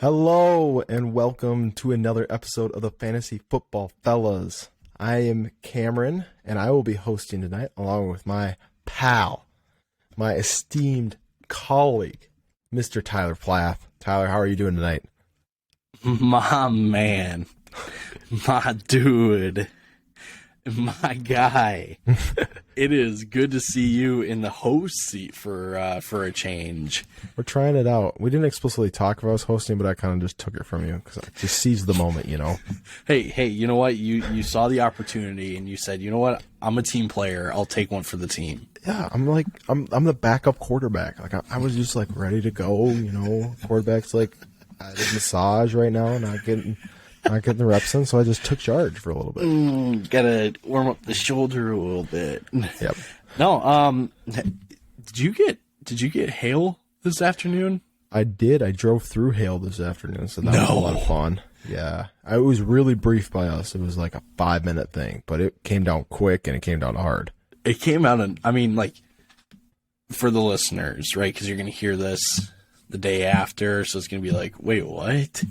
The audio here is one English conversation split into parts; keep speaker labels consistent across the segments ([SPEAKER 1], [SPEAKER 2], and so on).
[SPEAKER 1] Hello and welcome to another episode of the Fantasy Football Fellas. I am Cameron and I will be hosting tonight along with my pal, my esteemed colleague, Mr. Tyler Plath. Tyler, how are you doing tonight?
[SPEAKER 2] My man, my dude, my guy. It is good to see you in the host seat for a change.
[SPEAKER 1] We're trying it out. We didn't explicitly talk about us hosting, but I kind of just took it from you because I just seized the moment, you know.
[SPEAKER 2] Hey, you know what? You saw the opportunity and you said, you know what? I'm a team player. I'll take one for the team.
[SPEAKER 1] Yeah, I'm the backup quarterback. Like I was just like ready to go, you know. Quarterback's like at a massage right now, not getting the reps in, so I just took charge for a little bit.
[SPEAKER 2] Gotta warm up the shoulder a little bit.
[SPEAKER 1] Yep.
[SPEAKER 2] No, did you get hail this afternoon?
[SPEAKER 1] I did. I drove through hail this afternoon, so that was a lot of fun. Yeah. It was really brief by us. It was like a 5-minute thing, but it came down quick and it came down hard.
[SPEAKER 2] It came out, for the listeners, right? Because you're going to hear this the day after, so it's going to be like, wait, what?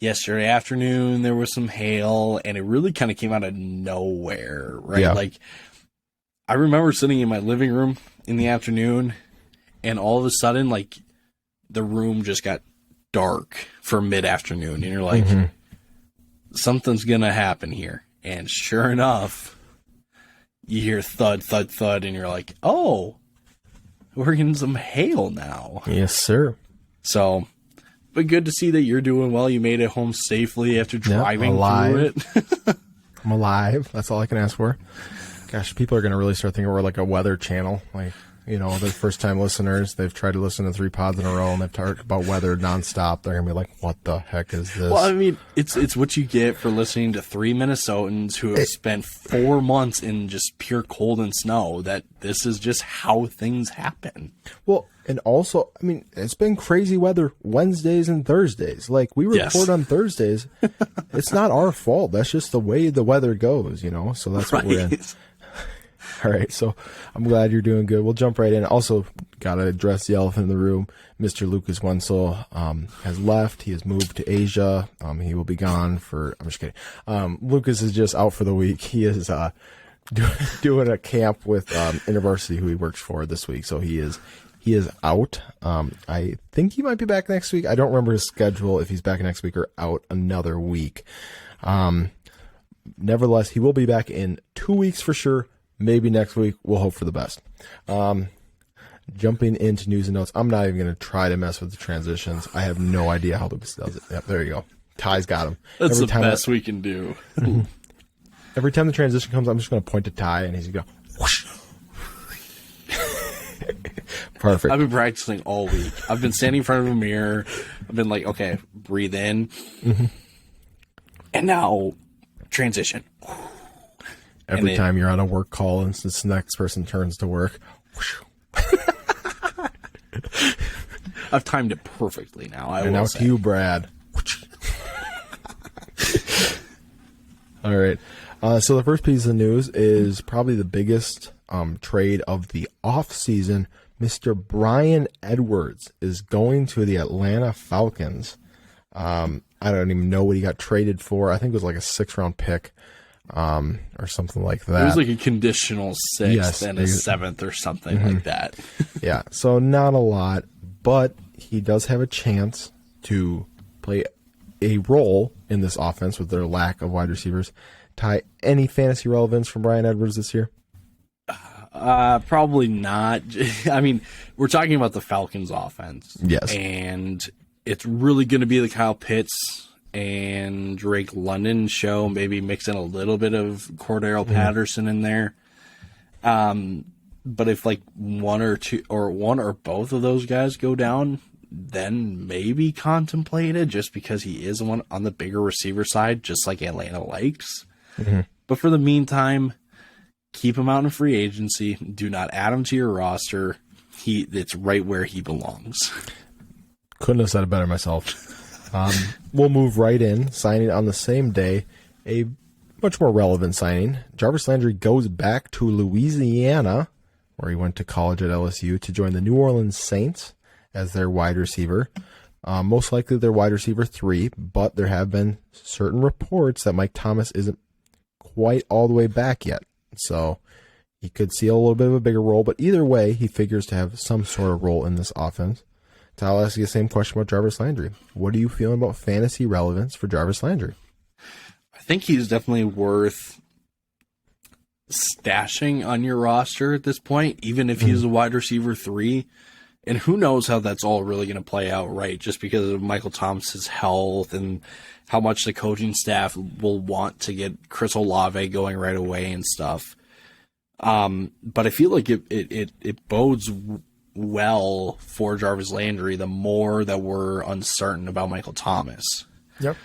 [SPEAKER 2] Yesterday afternoon, there was some hail, and it really kind of came out of nowhere, right?
[SPEAKER 1] Yeah.
[SPEAKER 2] Like, I remember sitting in my living room in the afternoon, and all of a sudden, like, the room just got dark for mid-afternoon, and you're like, something's going to happen here. And sure enough, you hear thud, thud, thud, and you're like, oh, we're getting some hail now.
[SPEAKER 1] Yes, sir.
[SPEAKER 2] So... but good to see that you're doing well. You made it home safely after driving through it.
[SPEAKER 1] I'm alive. That's all I can ask for. Gosh, people are going to really start thinking we're like a weather channel. Like, you know, they're first-time listeners. They've tried to listen to 3 pods in a row, and they've talked about weather nonstop. They're going to be like, what the heck is this?
[SPEAKER 2] Well, I mean, it's what you get for listening to 3 Minnesotans who have spent 4 months in just pure cold and snow, that this is just how things happen.
[SPEAKER 1] Well, and also, I mean, it's been crazy weather Wednesdays and Thursdays. Like, we record on Thursdays. It's not our fault. That's just the way the weather goes, you know? So that's what we're in. All right, so I'm glad you're doing good. We'll jump right in. Also, got to address the elephant in the room. Mr. Lucas Wenzel has left. He has moved to Asia. He will be gone for... I'm just kidding. Lucas is just out for the week. He is doing a camp with InterVarsity, who he works for this week. So he is out. I think he might be back next week. I don't remember his schedule, if he's back next week or out another week. Nevertheless, he will be back in 2 weeks for sure. Maybe next week. We'll hope for the best. Jumping into news and notes. I'm not even going to try to mess with the transitions. I have no idea how Lucas does it. Yep, there you go. Ty's got him.
[SPEAKER 2] That's the best we can do.
[SPEAKER 1] Every time the transition comes, I'm just going to point to Ty, and he's going to go, whoosh. Perfect.
[SPEAKER 2] I've been practicing all week. I've been standing in front of a mirror. I've been like, okay, breathe in. And now, transition.
[SPEAKER 1] Every time you're on a work call and this next person turns to work.
[SPEAKER 2] I've timed it perfectly now.
[SPEAKER 1] And now to you, Brad. All right. So the first piece of news is probably the biggest trade of the offseason. Mr. Bryan Edwards is going to the Atlanta Falcons. I don't even know what he got traded for. I think it was like a 6th-round pick. Or something like that.
[SPEAKER 2] It was like a conditional 6th and a 7th or something like that.
[SPEAKER 1] Yeah, so not a lot, but he does have a chance to play a role in this offense with their lack of wide receivers. Ty, any fantasy relevance from Bryan Edwards this year?
[SPEAKER 2] Probably not. I mean, we're talking about the Falcons offense.
[SPEAKER 1] Yes.
[SPEAKER 2] And it's really going to be the Kyle Pitts and Drake London show, maybe mix in a little bit of Cordero Patterson in there. But if like one or both of those guys go down, then maybe contemplate it, just because he is one on the bigger receiver side, just like Atlanta likes. But for the meantime, keep him out in free agency. Do not add him to your roster. It's right where he belongs.
[SPEAKER 1] Couldn't have said it better myself. We'll move right in. Signing on the same day, a much more relevant signing. Jarvis Landry goes back to Louisiana, where he went to college at LSU, to join the New Orleans Saints as their wide receiver. Most likely they're wide receiver 3, but there have been certain reports that Mike Thomas isn't quite all the way back yet. So he could see a little bit of a bigger role, but either way, he figures to have some sort of role in this offense. So I'll ask you the same question about Jarvis Landry. What are you feeling about fantasy relevance for Jarvis Landry?
[SPEAKER 2] I think he's definitely worth stashing on your roster at this point, even if he's a wide receiver 3. And who knows how that's all really going to play out, right? Just because of Michael Thomas's health and how much the coaching staff will want to get Chris Olave going right away and stuff. But I feel like it bodes well for Jarvis Landry the more that we're uncertain about Michael Thomas.
[SPEAKER 1] Yep.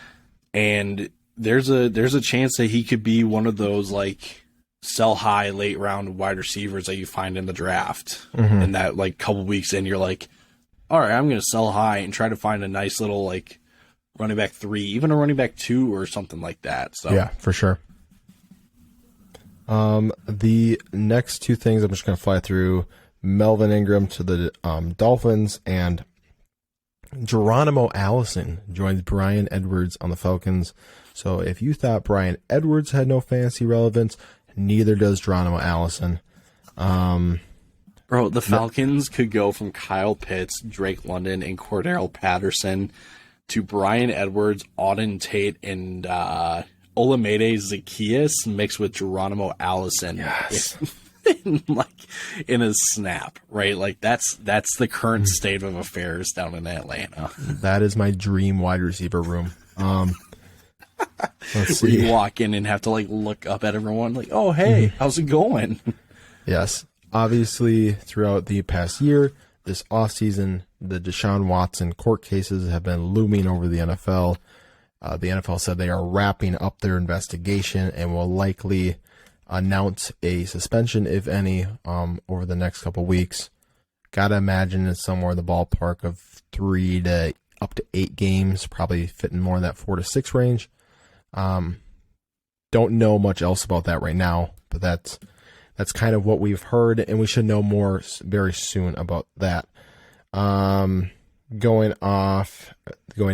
[SPEAKER 2] And there's a chance that he could be one of those like sell high late round wide receivers that you find in the draft. And that like couple weeks in, you're like, all right, I'm going to sell high and try to find a nice little like running back 3, even a running back 2 or something like that. So
[SPEAKER 1] yeah, for sure. The next 2 things I'm just going to fly through: Melvin Ingram to the Dolphins, and Geronimo Allison joins Bryan Edwards on the Falcons. So if you thought Bryan Edwards had no fantasy relevance, neither does Geronimo Allison.
[SPEAKER 2] Bro, the Falcons could go from Kyle Pitts, Drake London, and Cordell Patterson to Bryan Edwards, Auden Tate, and Olamide Zaccheaus mixed with Geronimo Allison.
[SPEAKER 1] Yes.
[SPEAKER 2] in a snap, right? Like that's the current state of affairs down in Atlanta.
[SPEAKER 1] That is my dream wide receiver room. Let's see.
[SPEAKER 2] Where you walk in and have to like look up at everyone like, oh, hey, how's it going?
[SPEAKER 1] Yes. Obviously, throughout the past year, this offseason, the Deshaun Watson court cases have been looming over the NFL. The NFL said they are wrapping up their investigation and will likely announce a suspension, if any, over the next couple weeks. Gotta imagine it's somewhere in the ballpark of 3 to up to 8 games, probably fitting more in that 4 to 6 range. Don't know much else about that right now, but that's kind of what we've heard, and we should know more very soon about that. Going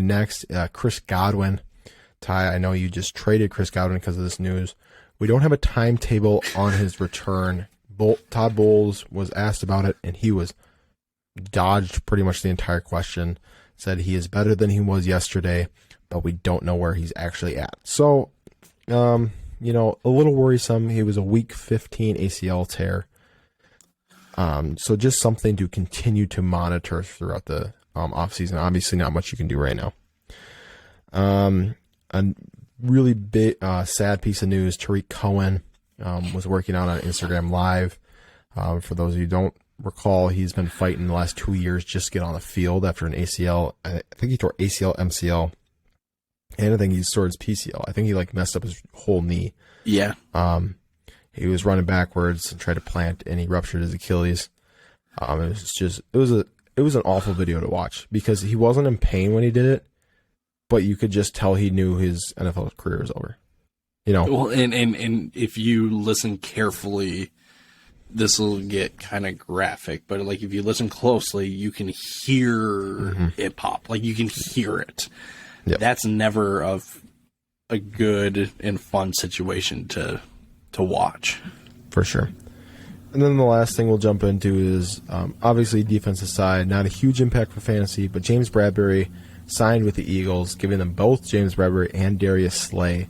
[SPEAKER 1] next, Chris Godwin. Ty, I know you just traded Chris Godwin because of this news. We don't have a timetable on his return. Todd Bowles was asked about it, and he was dodged pretty much the entire question. Said he is better than he was yesterday, but we don't know where he's actually at. So, a little worrisome. He was a week 15 ACL tear. So just something to continue to monitor throughout the offseason. Obviously not much you can do right now. A really big, sad piece of news. Tariq Cohen was working out on Instagram Live. For those of you who don't recall, he's been fighting the last 2 years just to get on the field after an ACL. I think he tore ACL, MCL, and I think he tore his PCL. I think he messed up his whole knee.
[SPEAKER 2] Yeah.
[SPEAKER 1] He was running backwards and tried to plant, and he ruptured his Achilles. It was an awful video to watch because he wasn't in pain when he did it, but you could just tell he knew his NFL career was over.
[SPEAKER 2] Well, and if you listen carefully, this will get kind of graphic, but if you listen closely, you can hear it pop. You can hear it. Yep. That's never a good and fun situation to watch.
[SPEAKER 1] For sure. And then the last thing we'll jump into is obviously defensive side, not a huge impact for fantasy, but James Bradbury signed with the Eagles, giving them both James Bradbury and Darius Slay.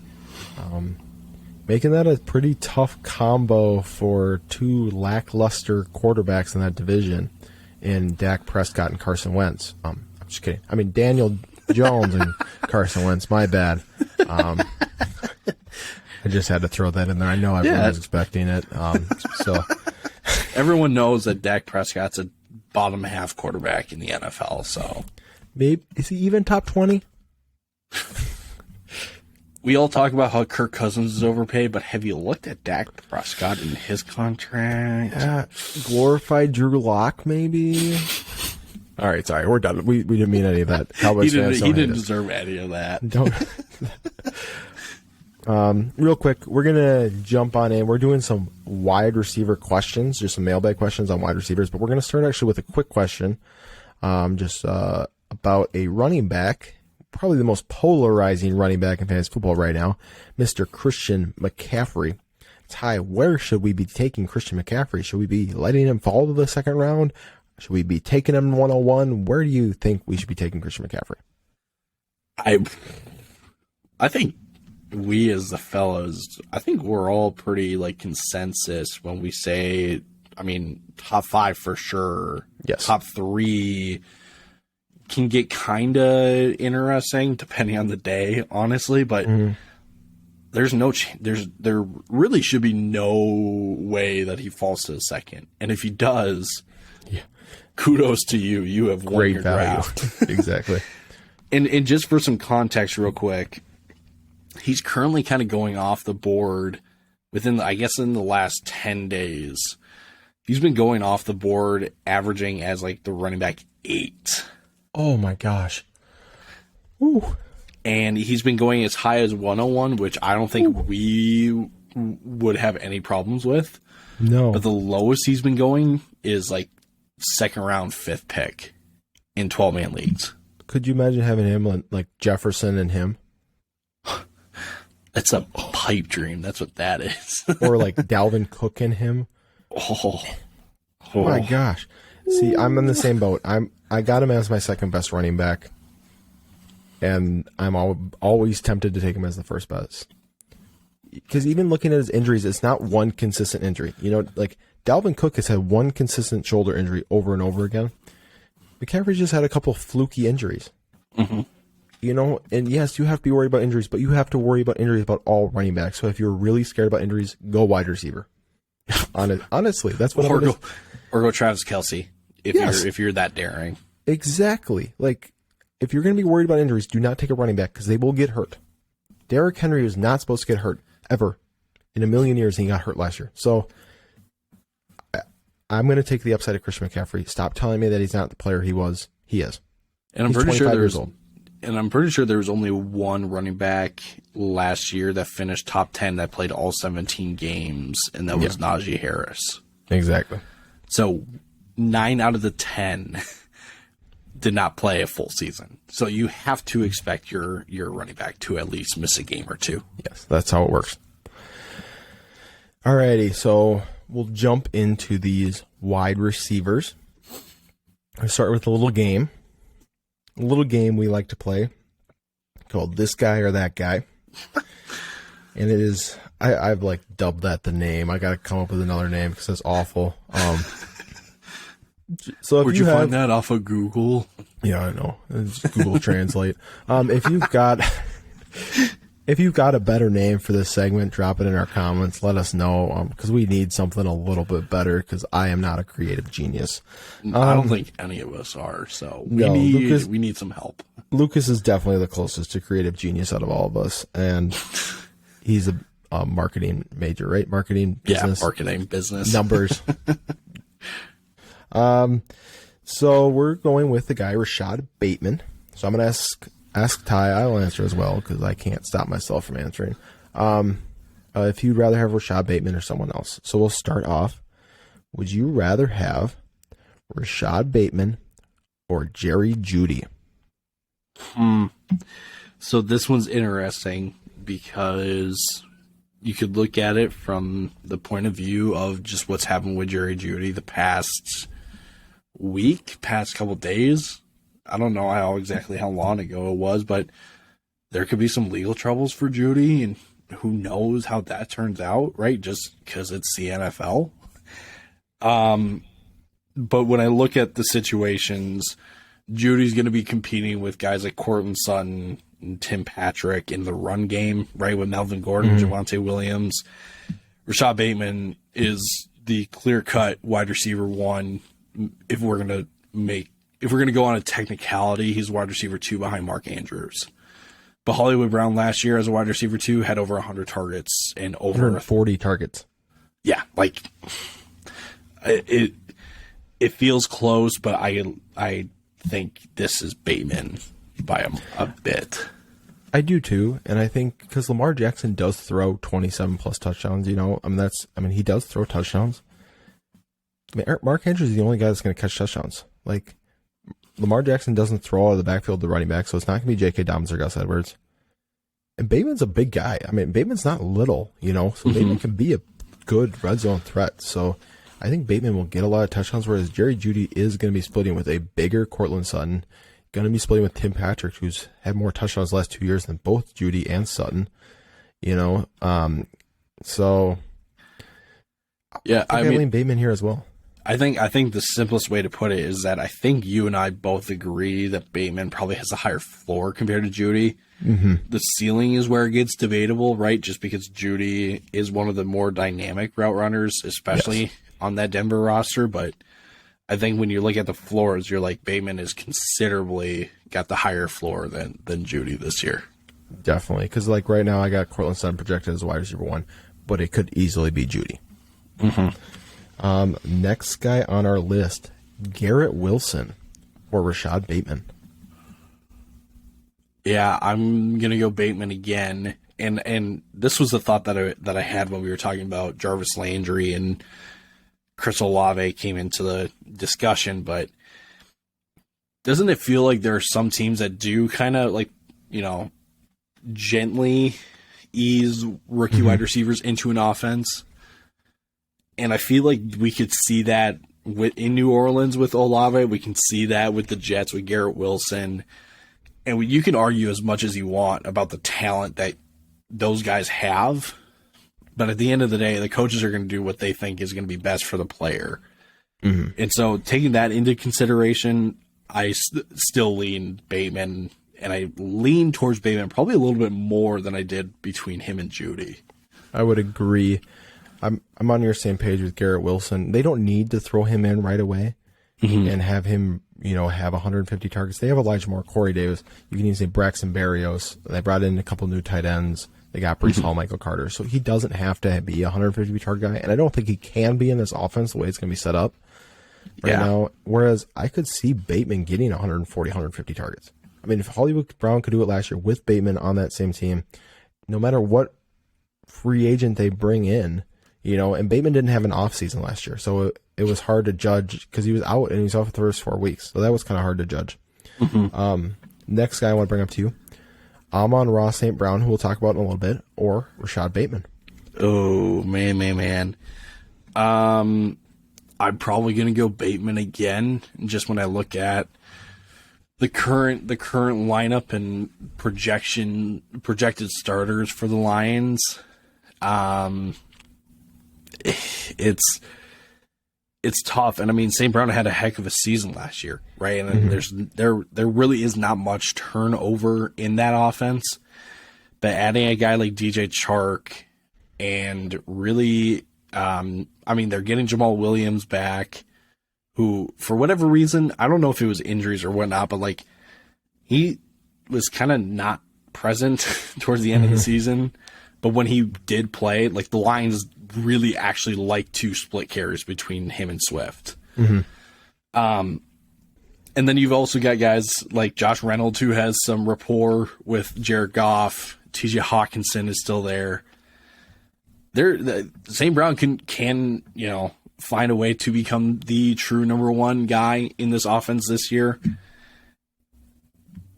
[SPEAKER 1] Making that a pretty tough combo for 2 lackluster quarterbacks in that division in Dak Prescott and Carson Wentz. I'm just kidding. I mean, Daniel Jones and Carson Wentz, my bad. I just had to throw that in there. I know everyone was expecting it. So
[SPEAKER 2] everyone knows that Dak Prescott's a bottom half quarterback in the NFL. So
[SPEAKER 1] maybe is he even top 20?
[SPEAKER 2] We all talk about how Kirk Cousins is overpaid, but have you looked at Dak Prescott and his contract?
[SPEAKER 1] Glorified Drew Lock, maybe. All right, sorry, we're done. We didn't mean any of that.
[SPEAKER 2] He didn't deserve any of that.
[SPEAKER 1] Don't. Real quick, we're gonna jump on in. We're doing some wide receiver questions, just some mailbag questions on wide receivers. But we're gonna start actually with a quick question, just a about a running back, probably the most polarizing running back in fantasy football right now, Mr. Christian McCaffrey. Ty, where should we be taking Christian McCaffrey? Should we be letting him fall to the second round? Should we be taking him in 101? Where do you think we should be taking Christian McCaffrey?
[SPEAKER 2] I think we as the fellows, I think we're all pretty like consensus when we say, I mean, top 5 for sure.
[SPEAKER 1] Yes.
[SPEAKER 2] Top 3 can get kind of interesting depending on the day, honestly, but there's no there really should be no way that he falls to the second. And if he does, kudos to you. You have won your draft.
[SPEAKER 1] Exactly.
[SPEAKER 2] And just for some context real quick, he's currently kind of going off the board within, I guess, in the last 10 days. He's been going off the board, averaging as like the running back 8.
[SPEAKER 1] Oh my gosh. Ooh.
[SPEAKER 2] And he's been going as high as 101, which I don't think we would have any problems with.
[SPEAKER 1] No.
[SPEAKER 2] But the lowest he's been going is like second round, 5th pick in 12-man leagues.
[SPEAKER 1] Could you imagine having him like Jefferson and him?
[SPEAKER 2] That's a pipe dream. That's what that is.
[SPEAKER 1] Or like Dalvin Cook and him.
[SPEAKER 2] Oh
[SPEAKER 1] my gosh. See, I'm in the same boat. I got him as my second best running back. And I'm always tempted to take him as the first best. Because even looking at his injuries, it's not one consistent injury. You know, like Dalvin Cook has had one consistent shoulder injury over and over again. McCaffrey just had a couple fluky injuries.
[SPEAKER 2] Mm-hmm.
[SPEAKER 1] You know, and yes, you have to be worried about injuries, but you have to worry about injuries about all running backs. So if you're really scared about injuries, go wide receiver. Honestly, that's what
[SPEAKER 2] or go Travis Kelce if you're that daring.
[SPEAKER 1] Exactly. Like, if you're going to be worried about injuries, do not take a running back because they will get hurt. Derrick Henry was not supposed to get hurt ever in a million years, and he got hurt last year. So I'm going to take the upside of Christian McCaffrey. Stop telling me that he's not the player he was. He is.
[SPEAKER 2] And
[SPEAKER 1] he's 25 years old.
[SPEAKER 2] And I'm pretty sure there was only one running back last year that finished top 10 that played all 17 games, and that was Najee Harris.
[SPEAKER 1] Exactly.
[SPEAKER 2] So 9 out of the 10 did not play a full season. So you have to expect your running back to at least miss a game or two.
[SPEAKER 1] Yes, that's how it works. Alrighty, so we'll jump into these wide receivers. I'll start with a little game. A little game we like to play called This Guy or That Guy. And it is, I've like dubbed that the name. I got to come up with another name because it's awful. So if
[SPEAKER 2] Where'd you find that off of Google?
[SPEAKER 1] Yeah, I know. It's Google Translate. If you've got a better name for this segment, drop it in our comments. Let us know because we need something a little bit better because I am not a creative genius.
[SPEAKER 2] I don't think any of us are, so we need some help.
[SPEAKER 1] Lucas is definitely the closest to creative genius out of all of us, and he's a marketing major, right? Marketing business.
[SPEAKER 2] Yeah, marketing business.
[SPEAKER 1] Numbers. So we're going with the guy Rashod Bateman. So I'm going to ask Ty. I'll answer as well because I can't stop myself from answering. If you'd rather have Rashod Bateman or someone else. So we'll start off. Would you rather have Rashod Bateman or Jerry Jeudy?
[SPEAKER 2] So this one's interesting because you could look at it from the point of view of just what's happened with Jerry Jeudy the past couple days. I don't know exactly how long ago it was, but there could be some legal troubles for Jeudy, and who knows how that turns out, right? Just because it's the NFL. But when I look at the situations, Judy's going to be competing with guys like Courtland Sutton and Tim Patrick in the run game, right? With Melvin Gordon, Javonte Williams. Rashod Bateman is the clear-cut wide receiver 1. If we're going to go on a technicality, he's wide receiver 2 behind Mark Andrews. But Hollywood Brown last year as a wide receiver 2 had over 100 targets and over
[SPEAKER 1] 140 targets.
[SPEAKER 2] Yeah, like it feels close, but I think this is Bateman by a bit.
[SPEAKER 1] I do too, and I think because Lamar Jackson does throw 27 plus touchdowns, he does throw touchdowns. Mark Andrews is the only guy that's going to catch touchdowns. Like, Lamar Jackson doesn't throw out of the backfield to running back, so it's not going to be J.K. Dobbins or Gus Edwards. And Bateman's a big guy. I mean, Bateman's not little, so Bateman can be a good red zone threat. So I think Bateman will get a lot of touchdowns, whereas Jerry Jeudy is going to be splitting with a bigger Cortland Sutton, going to be splitting with Tim Patrick, who's had more touchdowns the last 2 years than both Jeudy and Sutton. So
[SPEAKER 2] yeah,
[SPEAKER 1] I lean Bateman here as well.
[SPEAKER 2] I think the simplest way to put it is that I think you and I both agree that Bateman probably has a higher floor compared to Jeudy.
[SPEAKER 1] Mm-hmm.
[SPEAKER 2] The ceiling is where it gets debatable, right? Just because Jeudy is one of the more dynamic route runners, especially on that Denver roster. But I think when you look at the floors, you're like, Bateman is considerably got the higher floor than Jeudy this year.
[SPEAKER 1] Definitely, because like right now I got Cortland Sutton projected as wide receiver 1, but it could easily be Jeudy.
[SPEAKER 2] Mm-hmm.
[SPEAKER 1] Next guy on our list, Garrett Wilson or Rashod Bateman.
[SPEAKER 2] Yeah, I'm gonna go Bateman again, and this was the thought that I had when we were talking about Jarvis Landry and Chris Olave came into the discussion. But doesn't it feel like there are some teams that do kind of like gently ease rookie wide receivers into an offense? And I feel like we could see that in New Orleans with Olave. We can see that with the Jets with Garrett Wilson. And you can argue as much as you want about the talent that those guys have. But at the end of the day, the coaches are going to do what they think is going to be best for the player.
[SPEAKER 1] Mm-hmm.
[SPEAKER 2] And so taking that into consideration, I still lean Bateman. And I lean towards Bateman probably a little bit more than I did between him and Jeudy.
[SPEAKER 1] I would agree. I'm on your same page with Garrett Wilson. They don't need to throw him in right away and have him, have 150 targets. They have Elijah Moore, Corey Davis. You can even say Braxton Berrios. They brought in a couple new tight ends. They got Breece Hall, Michael Carter. So he doesn't have to be a 150 target guy. And I don't think he can be in this offense the way it's going to be set up right now. Whereas I could see Bateman getting 140, 150 targets. I mean, if Hollywood Brown could do it last year with Bateman on that same team, no matter what free agent they bring in, and Bateman didn't have an off season last year, so it was hard to judge because he was out and he was off for the first 4 weeks. So that was kind of hard to judge. Next guy I want to bring up to you, Amon-Ra St. Brown, who we'll talk about in a little bit, or Rashod Bateman.
[SPEAKER 2] Oh, man. I'm probably going to go Bateman again, just when I look at the current lineup and projected starters for the Lions. It's tough, and I mean St. Brown had a heck of a season last year, right? And there really is not much turnover in that offense. But adding a guy like DJ Chark and really, they're getting Jamal Williams back, who for whatever reason, I don't know if it was injuries or whatnot, but like he was kind of not present towards the end of the season. But when he did play, like the Lions really actually like to split carries between him and Swift. And then you've also got guys like Josh Reynolds, who has some rapport with Jared Goff. TJ Hawkinson is still there. St. Brown can find a way to become the true number one guy in this offense this year.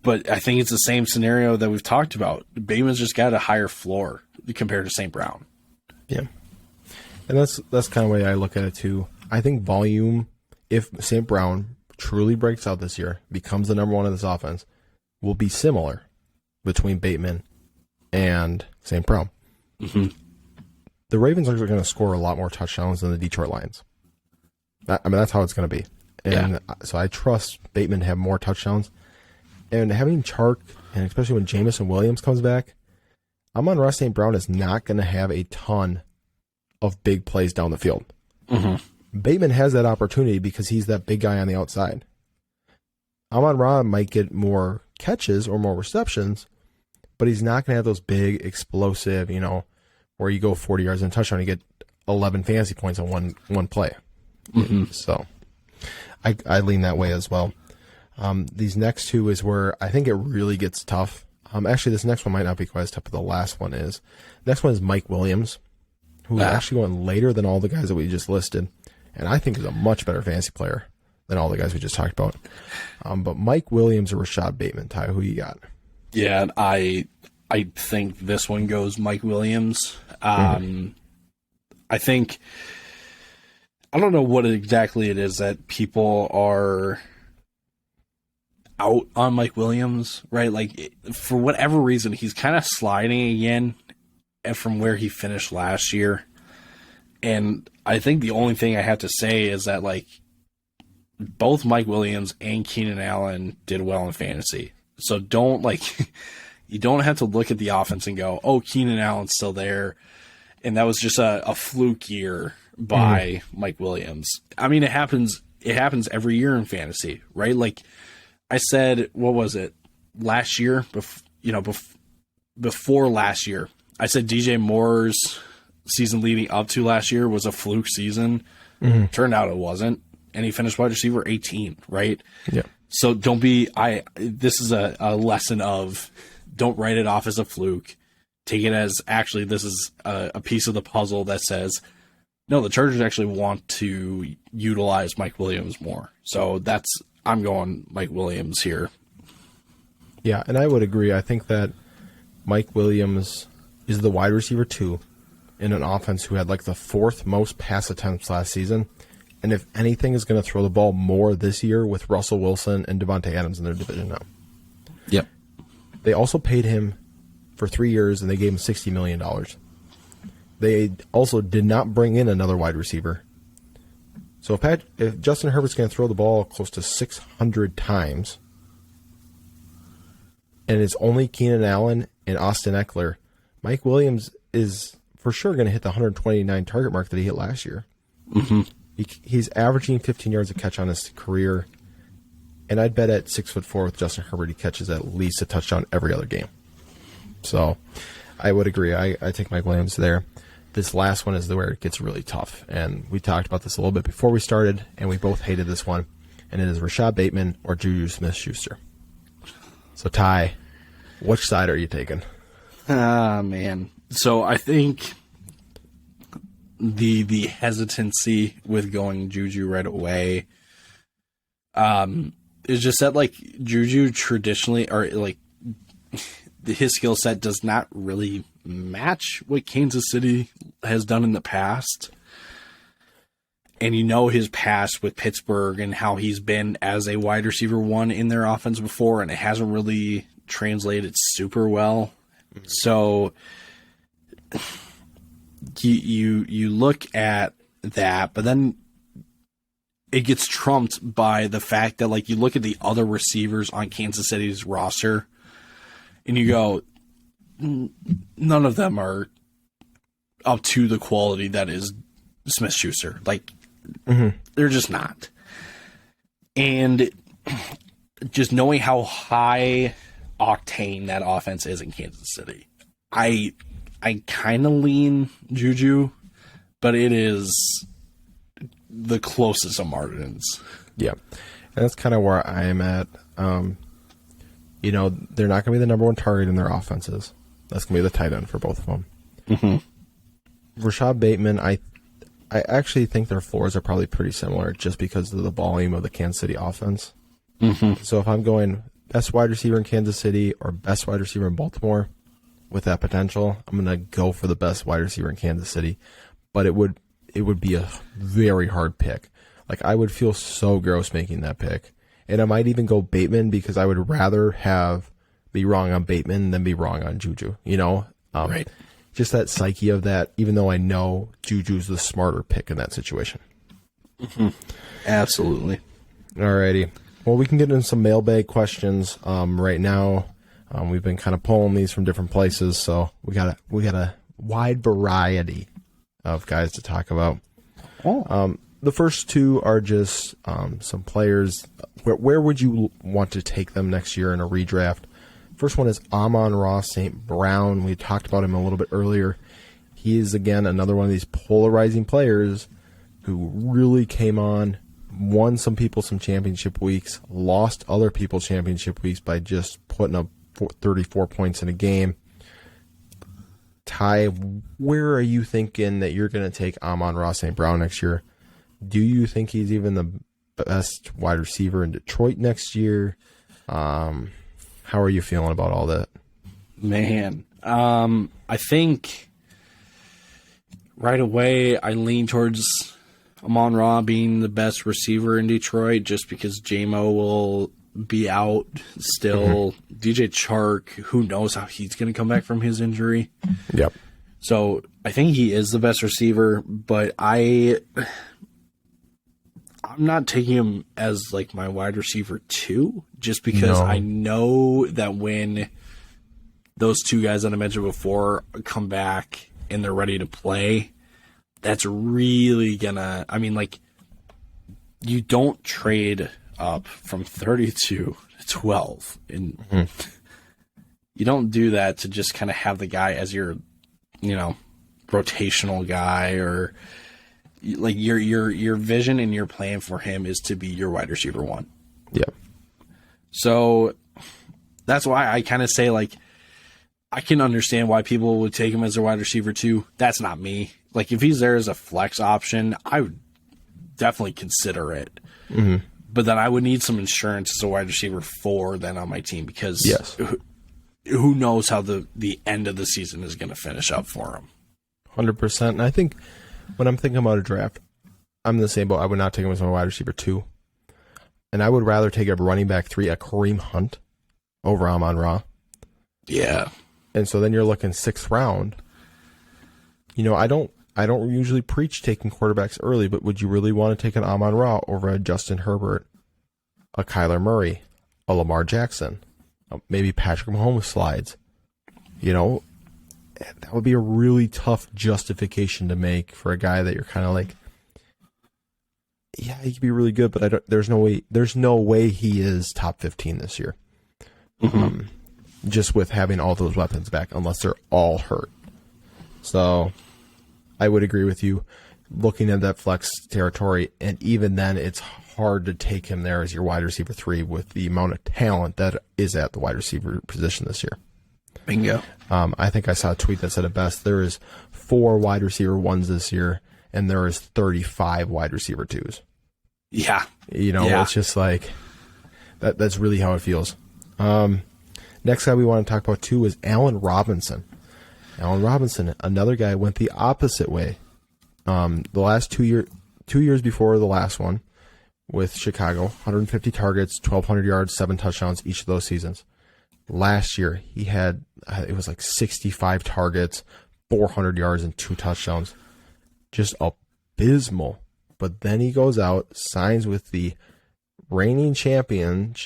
[SPEAKER 2] But I think it's the same scenario that we've talked about. Bateman's just got a higher floor compared to St. Brown.
[SPEAKER 1] Yeah. And that's kind of the way I look at it too. I think volume, if St. Brown truly breaks out this year, becomes the number one of this offense, will be similar between Bateman and St. Brown. The Ravens are going to score a lot more touchdowns than the Detroit Lions. That's how it's going to be. And so I trust Bateman to have more touchdowns. And having Chark, and especially when Jamison Williams comes back, Amon-Ra St. Brown is not going to have a ton of big plays down the field. Bateman has that opportunity because he's that big guy on the outside. Amon-Ra might get more catches or more receptions, but he's not going to have those big, explosive, where you go 40 yards and touchdown and you get 11 fantasy points on one play. So I lean that way as well. These next two is where I think it really gets tough. Actually, this next one might not be quite as tough, but the last one is. Next one is Mike Williams, who is actually going later than all the guys that we just listed, and I think is a much better fantasy player than all the guys we just talked about. But Mike Williams or Rashod Bateman, Ty, who you got?
[SPEAKER 2] Yeah, I think this one goes Mike Williams. I think, I don't know what exactly it is that people are out on Mike Williams, right? Like, for whatever reason, he's kind of sliding again from where he finished last year. And I think the only thing I have to say is that, like, both Mike Williams and Keenan Allen did well in fantasy. So don't, like, you don't have to look at the offense and go, oh, Keenan Allen's still there. And that was just a fluke year by Mike Williams. I mean, it happens every year in fantasy, right? Like I said, what was it? Last year, before last year, I said DJ Moore's season leading up to last year was a fluke season. Turned out it wasn't. And he finished wide receiver 18, right?
[SPEAKER 1] Yeah.
[SPEAKER 2] So this is a lesson of don't write it off as a fluke. Take it as actually this is a piece of the puzzle that says, no, the Chargers actually want to utilize Mike Williams more. So I'm going Mike Williams here.
[SPEAKER 1] Yeah, and I would agree. I think that Mike Williams is the wide receiver 2 in an offense who had like the 4th most pass attempts last season. And if anything is going to throw the ball more this year with Russell Wilson and Devontae Adams in their division now.
[SPEAKER 2] Yep.
[SPEAKER 1] They also paid him for 3 years, and they gave him $60 million. They also did not bring in another wide receiver. So if Justin Herbert's going to throw the ball close to 600 times, and it's only Keenan Allen and Austin Eckler, Mike Williams is for sure going to hit the 129 target mark that he hit last year. He's averaging 15 yards a catch on his career, and I'd bet at 6'4" with Justin Herbert, he catches at least a touchdown every other game. So I would agree. I take Mike Williams there. This last one is where it gets really tough, and we talked about this a little bit before we started, and we both hated this one, and it is Rashod Bateman or Juju Smith-Schuster. So, Ty, which side are you taking?
[SPEAKER 2] Man. So I think the hesitancy with going Juju right away is just that, like, Juju traditionally, or like his skill set does not really match what Kansas City has done in the past. And his past with Pittsburgh and how he's been as a wide receiver 1 in their offense before, and it hasn't really translated super well. So you look at that, but then it gets trumped by the fact that, like, you look at the other receivers on Kansas City's roster and you go, none of them are up to the quality that is Smith-Schuster. Like, they're just not. And just knowing how high octane that offense is in Kansas City, I kind of lean Juju, but it is the closest of margins.
[SPEAKER 1] Yeah. And that's kind of where I am at. They're not going to be the number 1 target in their offenses. That's going to be the tight end for both of them. Rashod Bateman, I actually think their floors are probably pretty similar just because of the volume of the Kansas City offense. So if I'm going best wide receiver in Kansas City or best wide receiver in Baltimore with that potential, I'm going to go for the best wide receiver in Kansas City. But it would be a very hard pick. Like, I would feel so gross making that pick. And I might even go Bateman because I would rather be wrong on Bateman than be wrong on Juju,
[SPEAKER 2] Right.
[SPEAKER 1] Just that psyche of that, even though I know Juju's the smarter pick in that situation.
[SPEAKER 2] Absolutely.
[SPEAKER 1] Alrighty. Well, we can get into some mailbag questions right now. We've been kind of pulling these from different places, so we got a wide variety of guys to talk about. The first 2 are just some players. Where would you want to take them next year in a redraft? First one is Amon-Ra St. Brown. We talked about him a little bit earlier. He is, again, another one of these polarizing players who really came on, won some people some championship weeks, lost other people championship weeks by just putting up 34 points in a game. Ty, where are you thinking that you're going to take Amon-Ra St. Brown next year? Do you think he's even best wide receiver in Detroit next year. How are you feeling about all that?
[SPEAKER 2] Man, I think right away I lean towards Amon-Ra being the best receiver in Detroit just because J-Mo will be out still. DJ Chark, who knows how he's going to come back from his injury.
[SPEAKER 1] Yep.
[SPEAKER 2] So I think he is the best receiver, but I'm not taking him as like my wide receiver 2 just because I know that when those two guys that I mentioned before come back and they're ready to play, that's really gonna, I mean, like, you don't trade up from 32 to 12 and you don't do that to just kind of have the guy as your, rotational guy, or like your vision and your plan for him is to be your wide receiver 1.
[SPEAKER 1] Yeah.
[SPEAKER 2] So that's why I kind of say, like, I can understand why people would take him as a wide receiver 2. That's not me. Like, if he's there as a flex option, I would definitely consider it. But then I would need some insurance as a wide receiver 4 then on my team because who knows how the end of the season is going to finish up for him.
[SPEAKER 1] 100%. And I think when I'm thinking about a draft, I'm in the same boat. I would not take him as my wide receiver 2. And I would rather take a running back 3, a Kareem Hunt, over Amon-Ra.
[SPEAKER 2] Yeah.
[SPEAKER 1] And so then you're looking 6th round. I don't usually preach taking quarterbacks early, but would you really want to take an Amon-Ra over a Justin Herbert, a Kyler Murray, a Lamar Jackson, maybe Patrick Mahomes slides? That would be a really tough justification to make for a guy that you're kind of like, yeah, he could be really good, but there's no way he is top 15 this year. Just with having all those weapons back, unless they're all hurt. So I would agree with you looking at that flex territory, and even then it's hard to take him there as your wide receiver 3 with the amount of talent that is at the wide receiver position this year.
[SPEAKER 2] Bingo.
[SPEAKER 1] I think I saw a tweet that said it best. There is 4 wide receiver 1s this year, and there is 35 wide receiver 2s.
[SPEAKER 2] Yeah.
[SPEAKER 1] It's just like that's really how it feels. Next guy we want to talk about too is Allen Robinson. Allen Robinson, another guy, went the opposite way. The last 2 years before the last one with Chicago, 150 targets, 1,200 yards, 7 touchdowns each of those seasons. Last year, he had, it was like 65 targets, 400 yards, and 2 touchdowns. Just abysmal. But then he goes out, signs with the reigning champions,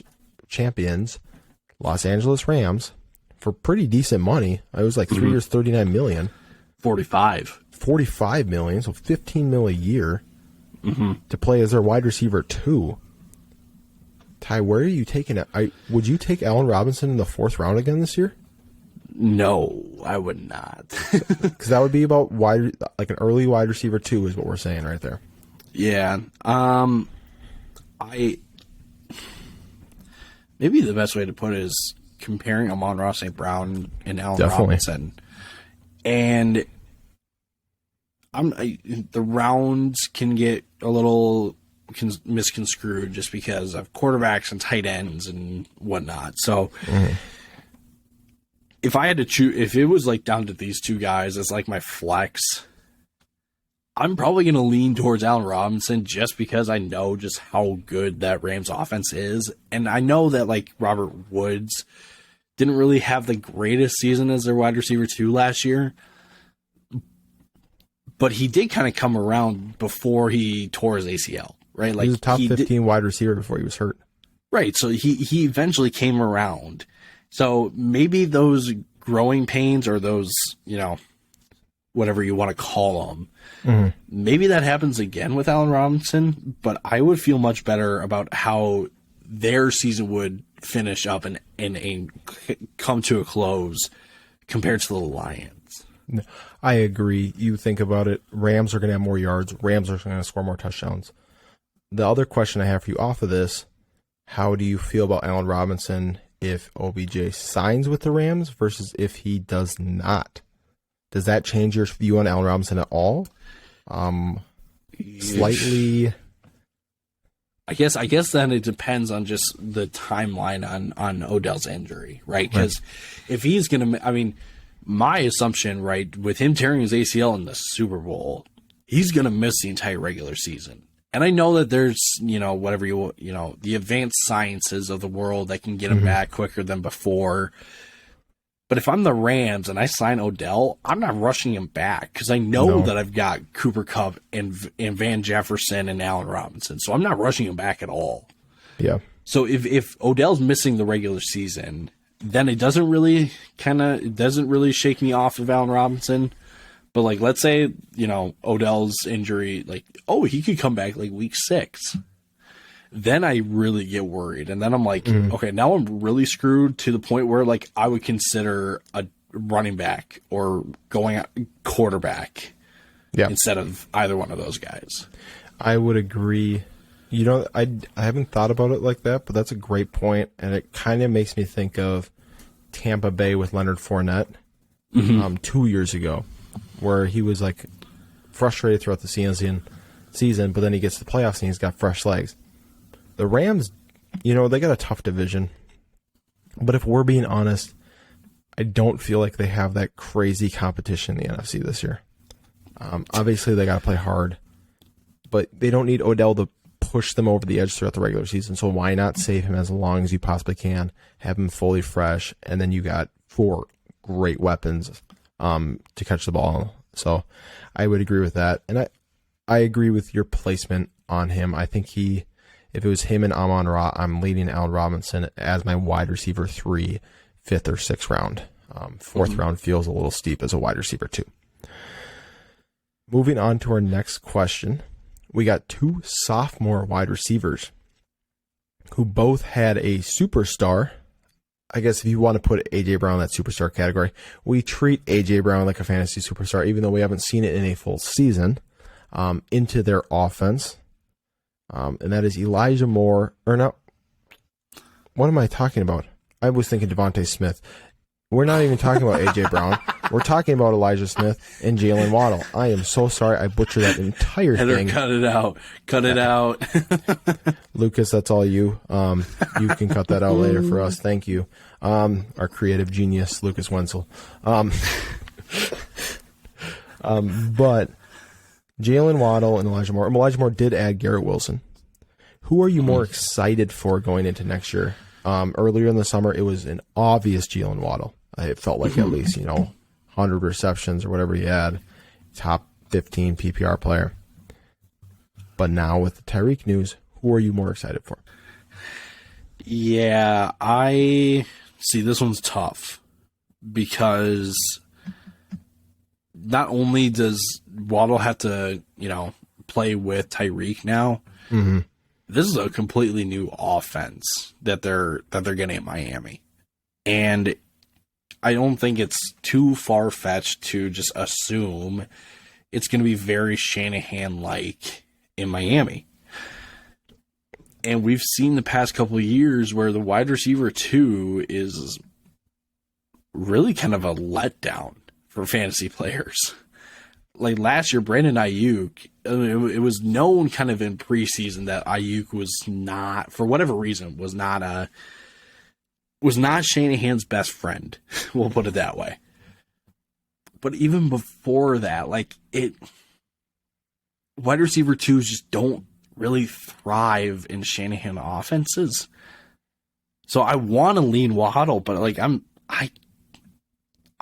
[SPEAKER 1] Los Angeles Rams, for pretty decent money. It was like 3 years, $39 million. 45 million, so $15 million a year to play as their wide receiver 2. Ty, where are you taking it? Would you take Allen Robinson in the 4th round again this year?
[SPEAKER 2] No, I would not.
[SPEAKER 1] Because that would be about an early wide receiver 2 is what we're saying right there.
[SPEAKER 2] Yeah. Maybe the best way to put it is comparing Amon-Ra St. Brown and Allen Robinson. And the rounds can get a little misconstrued just because of quarterbacks and tight ends and whatnot. So if I had to choose, if it was like down to these 2 guys as like my flex, I'm probably going to lean towards Allen Robinson just because I know just how good that Rams offense is. And I know that like Robert Woods didn't really have the greatest season as their wide receiver 2 last year, but he did kind of come around before he tore his ACL, right? Like,
[SPEAKER 1] he was a top 15 wide receiver before he was hurt.
[SPEAKER 2] Right. So he eventually came around. So maybe those growing pains or those, whatever you want to call them, maybe that happens again with Allen Robinson, but I would feel much better about how their season would finish up and come to a close compared to the Lions.
[SPEAKER 1] I agree. You think about it, Rams are going to have more yards. Rams are going to score more touchdowns. The other question I have for you off of this, how do you feel about Allen Robinson if OBJ signs with the Rams versus if he does not? Does that change your view on Allen Robinson at all? Slightly.
[SPEAKER 2] I guess then it depends on just the timeline on Odell's injury, right? Because if he's going to, I mean, my assumption, right, with him tearing his ACL in the Super Bowl, he's going to miss the entire regular season. And I know that there's, whatever the advanced sciences of the world that can get him back quicker than before. But if I'm the Rams and I sign Odell, I'm not rushing him back because I know that I've got Cooper Kupp and Van Jefferson and Allen Robinson. So I'm not rushing him back at all.
[SPEAKER 1] Yeah.
[SPEAKER 2] So if Odell's missing the regular season, then it doesn't really shake me off of Allen Robinson. But like, let's say, Odell's injury, like, he could come back like week 6. Then I really get worried. And then I'm like, okay, now I'm really screwed to the point where like I would consider a running back or going quarterback instead of either one of those guys.
[SPEAKER 1] I would agree. I haven't thought about it like that, but that's a great point. And it kind of makes me think of Tampa Bay with Leonard Fournette 2 years ago, where he was like frustrated throughout the season, but then he gets to the playoffs and he's got fresh legs. The Rams, they got a tough division. But if we're being honest, I don't feel like they have that crazy competition in the NFC this year. Obviously, they got to play hard. But they don't need Odell to push them over the edge throughout the regular season. So why not save him as long as you possibly can, have him fully fresh, and then you got 4 great weapons to catch the ball. So I would agree with that. And I agree with your placement on him. I think if it was him and Amon-Ra, I'm leading Allen Robinson as my wide receiver 3, 5th or 6th round. 4th round feels a little steep as a wide receiver 2. Moving on to our next question. We got 2 sophomore wide receivers who both had a superstar. I guess if you want to put A.J. Brown in that superstar category, we treat A.J. Brown like a fantasy superstar, even though we haven't seen it in a full season, into their offense. And that is Elijah Moore, or no, what am I talking about? I was thinking Devontae Smith. We're not even talking about A.J. Brown. We're talking about Elijah Smith and Jalen Waddle. I am so sorry I butchered that entire thing.
[SPEAKER 2] Cut it out. Cut it out.
[SPEAKER 1] Lucas, that's all you. You can cut that out later for us. Thank you. Our creative genius, Lucas Wenzel. But Jalen Waddle and Elijah Moore. Elijah Moore did add Garrett Wilson. Who are you more excited for going into next year? Earlier in the summer, it was an obvious Jalen Waddle. It felt like at least, 100 receptions or whatever he had. Top 15 PPR player. But now with the Tyreek news, who are you more excited for?
[SPEAKER 2] Yeah, I see this one's tough because not only does Waddle have to, play with Tyreek now, this is a completely new offense that they're getting at Miami. And I don't think it's too far-fetched to just assume it's going to be very Shanahan-like in Miami. And we've seen the past couple of years where the wide receiver 2 is really kind of a letdown for fantasy players. Like last year, Brandon Ayuk, it was known kind of in preseason that Ayuk was not, for whatever reason, was not Shanahan's best friend. We'll put it that way. But even before that, wide receiver 2s just don't really thrive in Shanahan offenses. So I want to lean Waddle, but I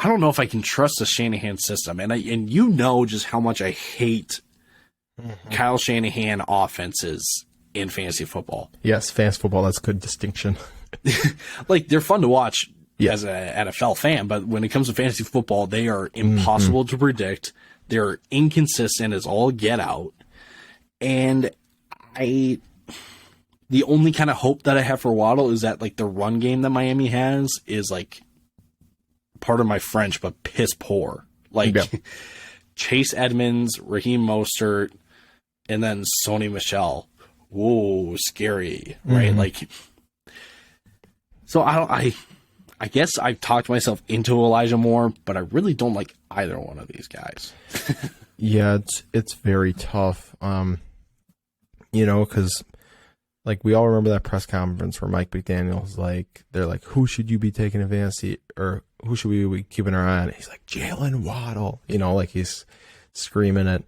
[SPEAKER 2] don't know if I can trust the Shanahan system. And just how much I hate Kyle Shanahan offenses in fantasy football.
[SPEAKER 1] Yes, fantasy football, that's a good distinction.
[SPEAKER 2] They're fun to watch as an NFL fan, but when it comes to fantasy football, they are impossible to predict. They're inconsistent as all get out. And the only kind of hope that I have for Waddle is that the run game that Miami has is part of my French, but piss poor. Chase Edmonds, Raheem Mostert, and then Sony Michel. Whoa, scary, right? So I guess I've talked myself into Elijah Moore, but I really don't like either one of these guys.
[SPEAKER 1] Yeah, it's very tough. Because Like, we all remember that press conference where Mike McDaniel's like, they're like, who should you be taking advantage of, or who should we be keeping our eye on? He's like, Jalen Waddle. You know, like he's screaming it.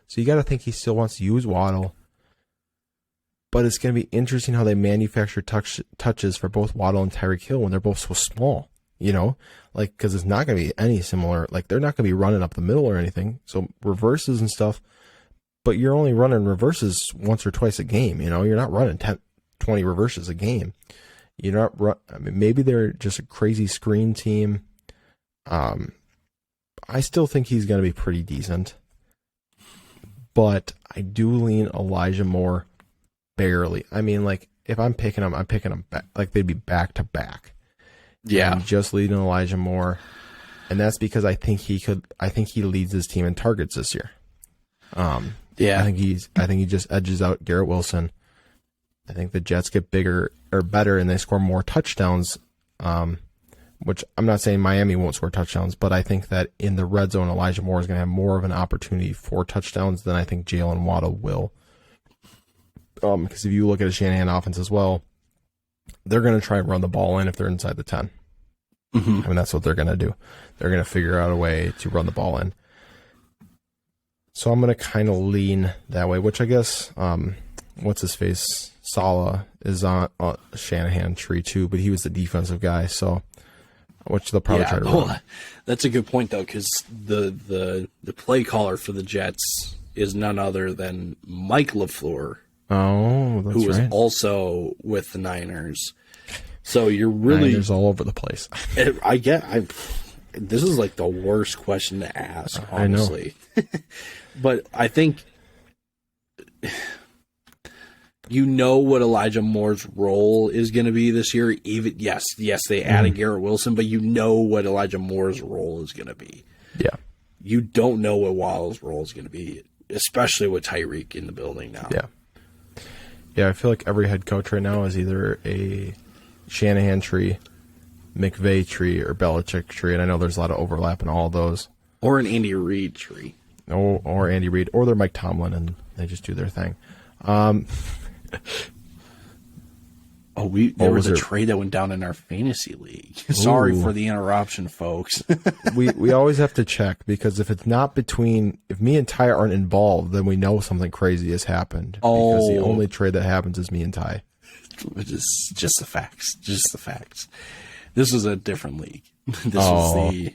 [SPEAKER 1] So you got to think he still wants to use Waddle. But it's going to be interesting how they manufacture touches for both Waddle and Tyreek Hill when they're both so small, you know? Like, because it's not going to be any similar. Like, they're not going to be running up the middle or anything. So reverses and stuff. But you're only running reverses once or twice a game, you know? You're not running 10, 20 reverses a game. You're not I mean, maybe they're just a crazy screen team. I still think he's going to be pretty decent. But I do lean Elijah Moore barely. I mean, like, if I'm picking them back, like they'd be back to back.
[SPEAKER 2] Yeah.
[SPEAKER 1] I'm just leading Elijah Moore. And that's because I think he leads his team in targets this year.
[SPEAKER 2] Yeah.
[SPEAKER 1] I think he just edges out Garrett Wilson. I think the Jets get bigger or better and they score more touchdowns. Which I'm not saying Miami won't score touchdowns, but I think that in the red zone, Elijah Moore is going to have more of an opportunity for touchdowns than I think Jalen Waddle will. Because if you look at a Shanahan offense as well, they're going to try and run the ball in if they're inside the 10.
[SPEAKER 2] Mm-hmm.
[SPEAKER 1] I mean, that's what they're going to do. They're going to figure out a way to run the ball in. So I'm going to kind of lean that way, which I guess, what's his face? Saleh is on a Shanahan tree too, but he was the defensive guy, so which they'll probably try to run.
[SPEAKER 2] Well, that's a good point though, because the play caller for the Jets is none other than Mike LaFleur.
[SPEAKER 1] Oh, that's
[SPEAKER 2] who was
[SPEAKER 1] right.
[SPEAKER 2] also with the Niners. So you're really
[SPEAKER 1] Niners all over the place.
[SPEAKER 2] This is like the worst question to ask, honestly.
[SPEAKER 1] I know.
[SPEAKER 2] But I think you know what Elijah Moore's role is going to be this year. Even yes, they added Garrett Wilson, but you know what Elijah Moore's role is going to be.
[SPEAKER 1] Yeah.
[SPEAKER 2] You don't know what Waddle's role is going to be, especially with Tyreek in the building now.
[SPEAKER 1] Yeah. Yeah, I feel like every head coach right now is either a Shanahan tree, McVay tree, or Belichick tree, and I know there's a lot of overlap in all of those.
[SPEAKER 2] Or an Andy Reid tree.
[SPEAKER 1] Or Andy Reid, or they're Mike Tomlin, and they just do their thing.
[SPEAKER 2] There was a trade that went down in our fantasy league. Sorry for the interruption, folks.
[SPEAKER 1] we always have to check, because if it's not if me and Ty aren't involved, then we know something crazy has happened. Because the only trade that happens is me and Ty.
[SPEAKER 2] Which is just the facts. Just the facts. This was a different league. This was the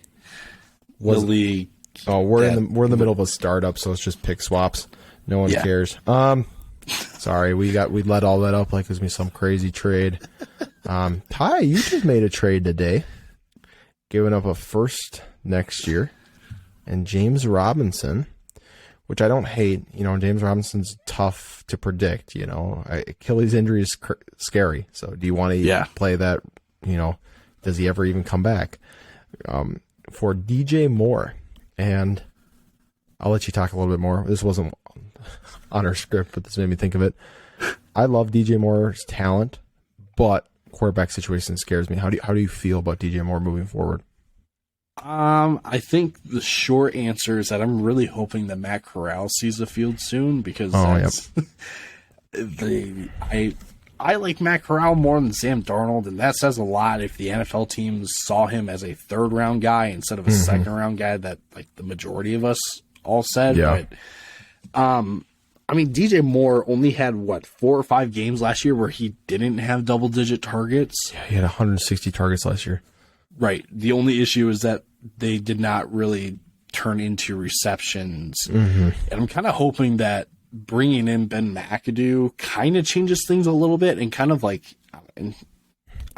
[SPEAKER 2] league.
[SPEAKER 1] Oh, we're in the middle of a startup, so it's just pick swaps. No one cares. Sorry, we let all that up like it was me some crazy trade. Ty, you just made a trade today, giving up a first next year, and James Robinson, which I don't hate. You know, James Robinson's tough to predict. You know, Achilles injury is scary. So, do you want to play that? You know, does he ever even come back? For DJ Moore, and I'll let you talk a little bit more. This wasn't on our script, but this made me think of it. I love DJ Moore's talent, but quarterback situation scares me. How do you feel about DJ Moore moving forward?
[SPEAKER 2] I think the short answer is that I'm really hoping that Matt Corral sees the field soon, because I like Matt Corral more than Sam Darnold, and that says a lot if the NFL teams saw him as a third round guy instead of a second round guy that like the majority of us all said.
[SPEAKER 1] Yeah.
[SPEAKER 2] But I mean, DJ Moore only had 4 or 5 games last year where he didn't have double digit targets.
[SPEAKER 1] Yeah, he had 160 targets last year.
[SPEAKER 2] Right. The only issue is that they did not really turn into receptions. And I'm kind of hoping that bringing in Ben McAdoo kind of changes things a little bit, and kind of like,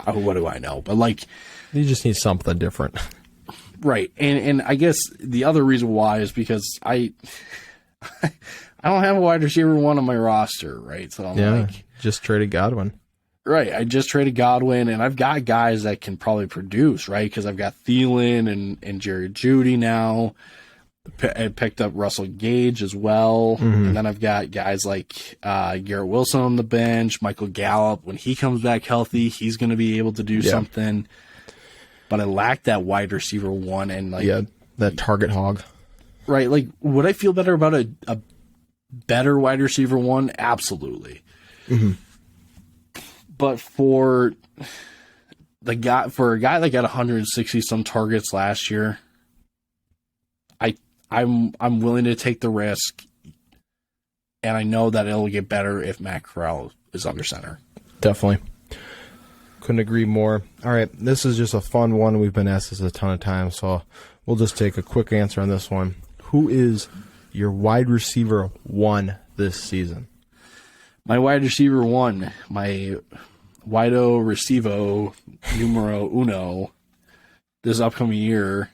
[SPEAKER 2] what do I know? But like,
[SPEAKER 1] you just need something different.
[SPEAKER 2] Right. And I guess the other reason why is because I don't have a wide receiver one on my roster, right? So I'm
[SPEAKER 1] just traded Godwin.
[SPEAKER 2] Right. I just traded Godwin, and I've got guys that can probably produce, right? Because I've got Thielen and Jerry Jeudy now. I picked up Russell Gage as well. And then I've got guys like Garrett Wilson on the bench, Michael Gallup. When he comes back healthy, he's going to be able to do something. But I lack that wide receiver one, and
[SPEAKER 1] that target hog.
[SPEAKER 2] Right. Like, would I feel better about a better wide receiver one? Absolutely. But for a guy that got 160 some targets last year, I'm willing to take the risk, and I know that it'll get better if Matt Corral is under center.
[SPEAKER 1] Definitely. Couldn't agree more. All right, this is just a fun one. We've been asked this a ton of times, so we'll just take a quick answer on this one. Who is your wide receiver 1 this season?
[SPEAKER 2] My wide receiver 1, my wido recibo numero uno this upcoming year,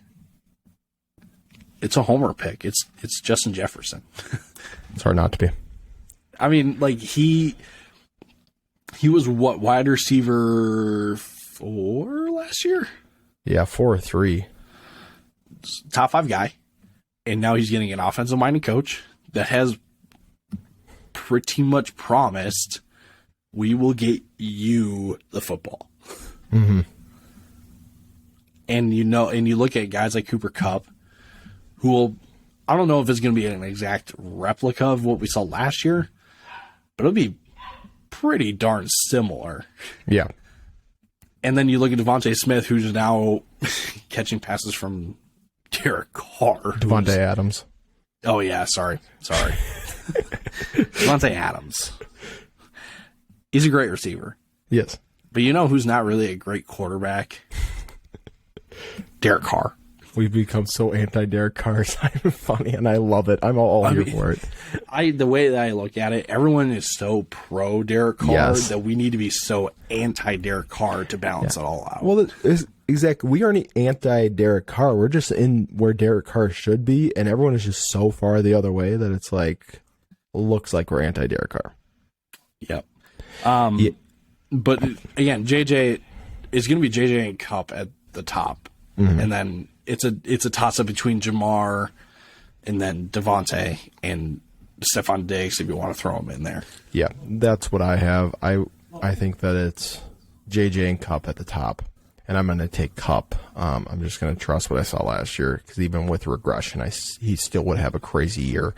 [SPEAKER 2] it's a homer pick. It's Justin Jefferson.
[SPEAKER 1] It's hard not to be.
[SPEAKER 2] I mean, like, he was what, wide receiver 4 last year?
[SPEAKER 1] Yeah, 4 or 3.
[SPEAKER 2] Top 5 guy. And now he's getting an offensive-minded coach that has pretty much promised, we will get you the football.
[SPEAKER 1] Mm-hmm.
[SPEAKER 2] And you look at guys like Cooper Kupp, who will, I don't know if it's going to be an exact replica of what we saw last year, but it'll be pretty darn similar.
[SPEAKER 1] Yeah.
[SPEAKER 2] And then you look at Devontae Smith, who's now catching passes from Derek Carr.
[SPEAKER 1] Devontae Adams.
[SPEAKER 2] Oh, yeah, sorry. Devontae Adams. He's a great receiver.
[SPEAKER 1] Yes.
[SPEAKER 2] But you know who's not really a great quarterback? Derek Carr.
[SPEAKER 1] We've become so anti-Derek Carr. It's not even funny, and I love it. I'm all here for it.
[SPEAKER 2] The way that I look at it, everyone is so pro Derek Carr that we need to be so anti-Derek Carr to balance it all out.
[SPEAKER 1] Well, exactly. We aren't anti-Derek Carr. We're just in where Derek Carr should be, and everyone is just so far the other way that it's like, looks like we're anti-Derek Carr.
[SPEAKER 2] Yep. But again, JJ is going to be JJ and Kupp at the top, and then it's a toss up between Jamar and then Devontae and Stephon Diggs if you want to throw him in there.
[SPEAKER 1] Yeah, that's what I have. I think that it's JJ and Kupp at the top, and I'm going to take Kupp. I'm just going to trust what I saw last year, because even with regression, he still would have a crazy year.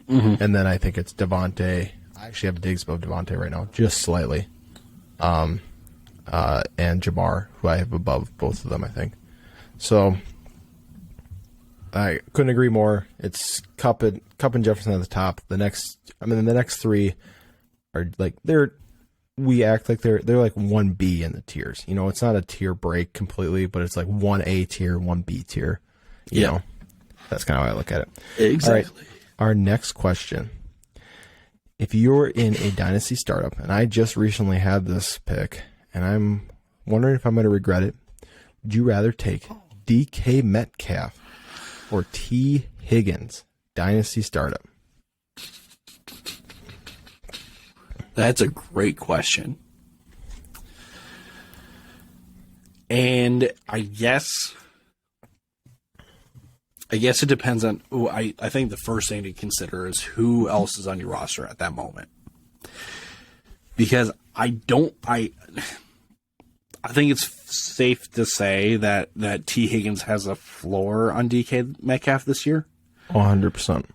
[SPEAKER 1] Mm-hmm. And then I think it's Devontae. I actually have Diggs above Devontae right now, just slightly. And Jamar, who I have above both of them, I think. So I couldn't agree more. It's Kupp and Jefferson at the top. The next 3 are like we act like they're like 1B in the tiers. You know, it's not a tier break completely, but it's like 1A tier, 1B tier. You know, that's kind of how I look at it.
[SPEAKER 2] Exactly.
[SPEAKER 1] All right, our next question. If you're in a dynasty startup, and I just recently had this pick, and I'm wondering if I'm going to regret it, would you rather take DK Metcalf or T. Higgins, dynasty startup?
[SPEAKER 2] That's a great question. And I guess it depends on. I think the first thing to consider is who else is on your roster at that moment, because I think it's safe to say that T. Higgins has a floor on DK Metcalf this year.
[SPEAKER 1] 100%.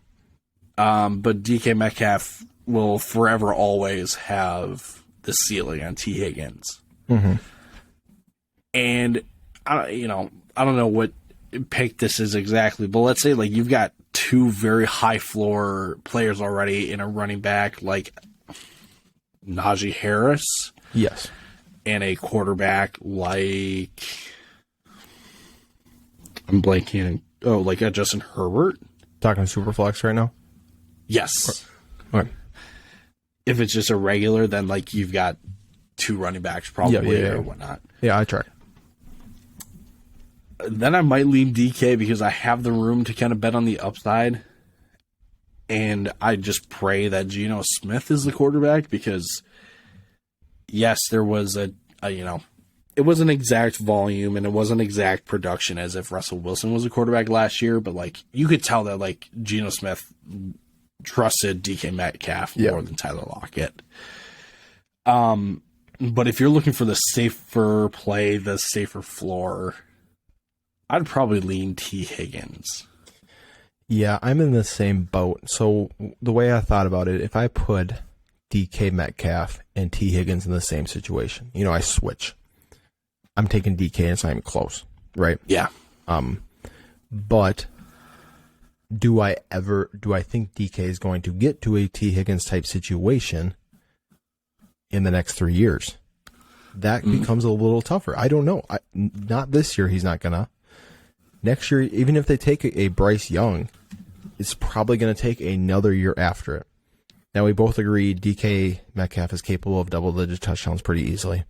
[SPEAKER 2] But DK Metcalf will forever always have the ceiling on T. Higgins.
[SPEAKER 1] Mm-hmm.
[SPEAKER 2] And I don't know what pick this is exactly, but let's say like you've got 2 very high floor players already in a running back like Najee Harris.
[SPEAKER 1] Yes.
[SPEAKER 2] And a quarterback like I'm blanking. Oh, like a Justin Herbert.
[SPEAKER 1] Talking Superflex right now?
[SPEAKER 2] Yes.
[SPEAKER 1] Okay.
[SPEAKER 2] If it's just a regular, then like you've got 2 running backs probably or whatnot.
[SPEAKER 1] Yeah, I try.
[SPEAKER 2] Then I might lean DK because I have the room to kind of bet on the upside. And I just pray that Geno Smith is the quarterback because, yes, there was it wasn't exact volume and it wasn't exact production as if Russell Wilson was a quarterback last year. But, like, you could tell that, like, Geno Smith trusted DK Metcalf more than Tyler Lockett. But if you're looking for the safer play, the safer floor, I'd probably lean T. Higgins.
[SPEAKER 1] Yeah, I'm in the same boat. So the way I thought about it, if I put DK Metcalf and T. Higgins in the same situation. I switch. I'm taking DK and it's not even close, right?
[SPEAKER 2] Yeah.
[SPEAKER 1] But do I think DK is going to get to a T. Higgins type situation in the next 3 years? That becomes a little tougher. I don't know. Not this year. He's not gonna. Next year, even if they take a Bryce Young, it's probably going to take another year after it. Now, we both agree DK Metcalf is capable of double-digit touchdowns pretty easily.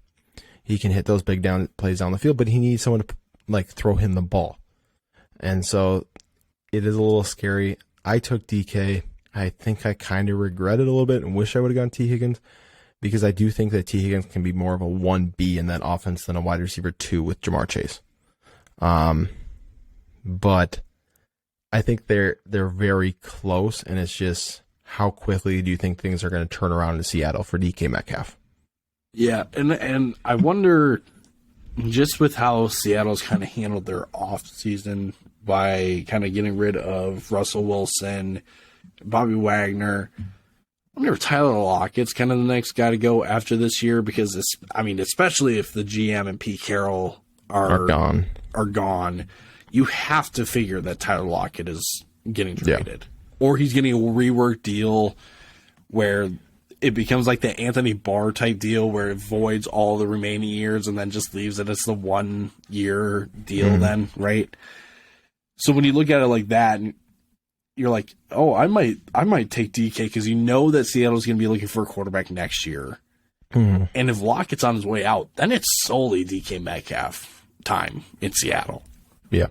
[SPEAKER 1] He can hit those big plays down the field, but he needs someone to throw him the ball. And so it is a little scary. I took DK. I think I kind of regret it a little bit and wish I would have gone T. Higgins, because I do think that T. Higgins can be more of a 1B in that offense than a wide receiver 2 with Jamar Chase. But I think they're very close, and it's just how quickly do you think things are going to turn around in Seattle for DK Metcalf?
[SPEAKER 2] Yeah, and I wonder, just with how Seattle's kind of handled their offseason by kind of getting rid of Russell Wilson, Bobby Wagner, I wonder if Tyler Lockett's kind of the next guy to go after this year, because especially if the GM and Pete Carroll are gone, you have to figure that Tyler Lockett is getting traded. Yeah. Or he's getting a reworked deal where it becomes like the Anthony Barr type deal where it voids all the remaining years and then just leaves it as the 1 year deal then, right? So when you look at it like that, you're like, oh, I might take DK, because you know that Seattle's going to be looking for a quarterback next year. And if Lockett's on his way out, then it's solely DK Metcalf time in Seattle.
[SPEAKER 1] Yeah,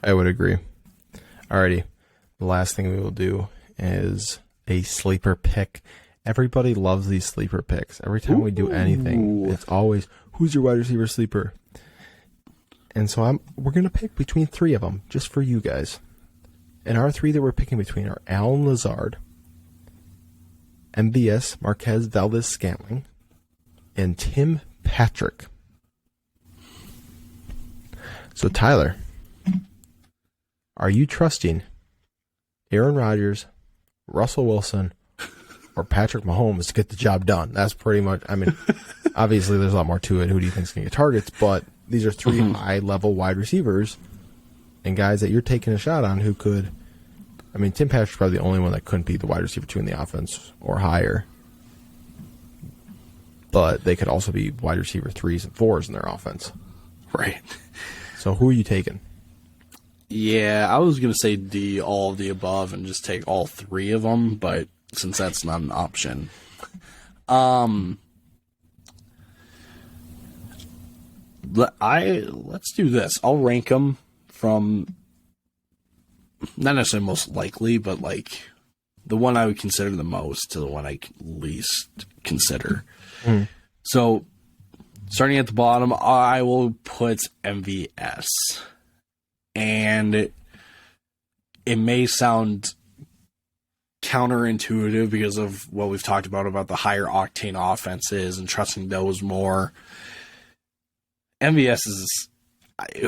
[SPEAKER 1] I would agree. Alrighty, the last thing we will do is a sleeper pick. Everybody loves these sleeper picks. Every time we do anything, it's always, who's your wide receiver sleeper? And so we're going to pick between 3 of them, just for you guys. And our 3 that we're picking between are Allen Lazard, MVS Marquez Valdez-Scantling, and Tim Patrick. So, Tyler, are you trusting Aaron Rodgers, Russell Wilson, or Patrick Mahomes to get the job done? That's pretty much, obviously there's a lot more to it. Who do you think is going to get targets? But these are 3 high-level wide receivers and guys that you're taking a shot on who could, Tim Patrick's probably the only one that couldn't be the wide receiver 2 in the offense or higher. But they could also be wide receiver 3s and 4s in their offense.
[SPEAKER 2] Right.
[SPEAKER 1] So who are you taking?
[SPEAKER 2] Yeah, I was going to say all of the above and just take all 3 of them, but since that's not an option. Let's do this. I'll rank them from not necessarily most likely, but like the one I would consider the most to the one I least consider. So starting at the bottom, I will put MVS. And it may sound counterintuitive because of what we've talked about the higher octane offenses and trusting those more. MVS is,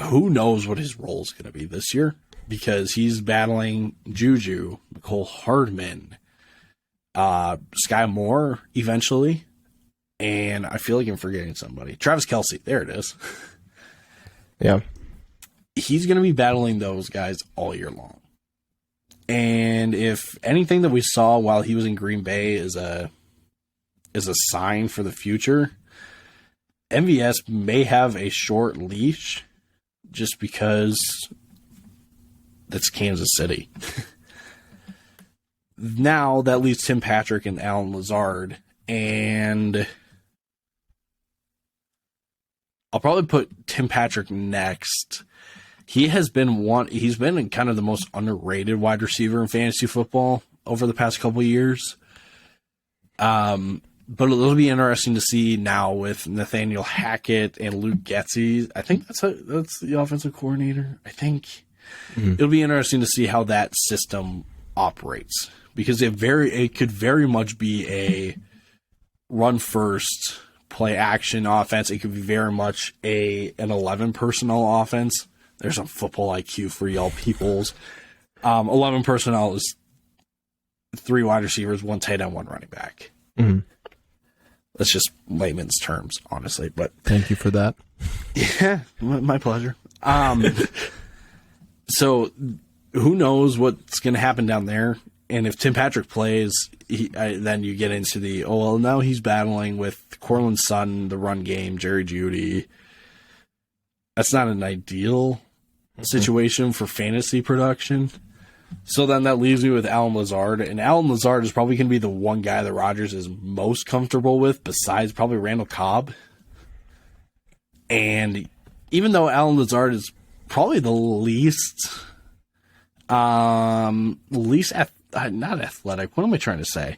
[SPEAKER 2] who knows what his role is going to be this year, because he's battling Juju, Mecole Hardman, Sky Moore eventually, and I feel like I'm forgetting somebody. Travis Kelce, there it is.
[SPEAKER 1] Yeah.
[SPEAKER 2] He's going to be battling those guys all year long. And if anything that we saw while he was in Green Bay is a sign for the future, MVS may have a short leash just because that's Kansas City. Now that leaves Tim Patrick and Allen Lazard, and I'll probably put Tim Patrick next. He's been kind of the most underrated wide receiver in fantasy football over the past couple of years. But it'll be interesting to see now with Nathaniel Hackett and Luke Getsy. I think that's the offensive coordinator. I think it'll be interesting to see how that system operates, because it could very much be a run first, play action offense. It could be very much an 11 personnel offense. There's some football IQ for y'all peoples. 11 personnel is 3 wide receivers, 1 tight end, 1 running back.
[SPEAKER 1] Mm-hmm.
[SPEAKER 2] That's just layman's terms, honestly. But
[SPEAKER 1] thank you for that.
[SPEAKER 2] Yeah, my pleasure. So who knows what's going to happen down there? And if Tim Patrick plays, then you get into now he's battling with Courtland Sutton, the run game, Jerry Jeudy. That's not an ideal situation for fantasy production. So then that leaves me with Allen Lazard. And Allen Lazard is probably going to be the one guy that Rodgers is most comfortable with, besides probably Randall Cobb. And even though Allen Lazard is probably the least not athletic. What am I trying to say?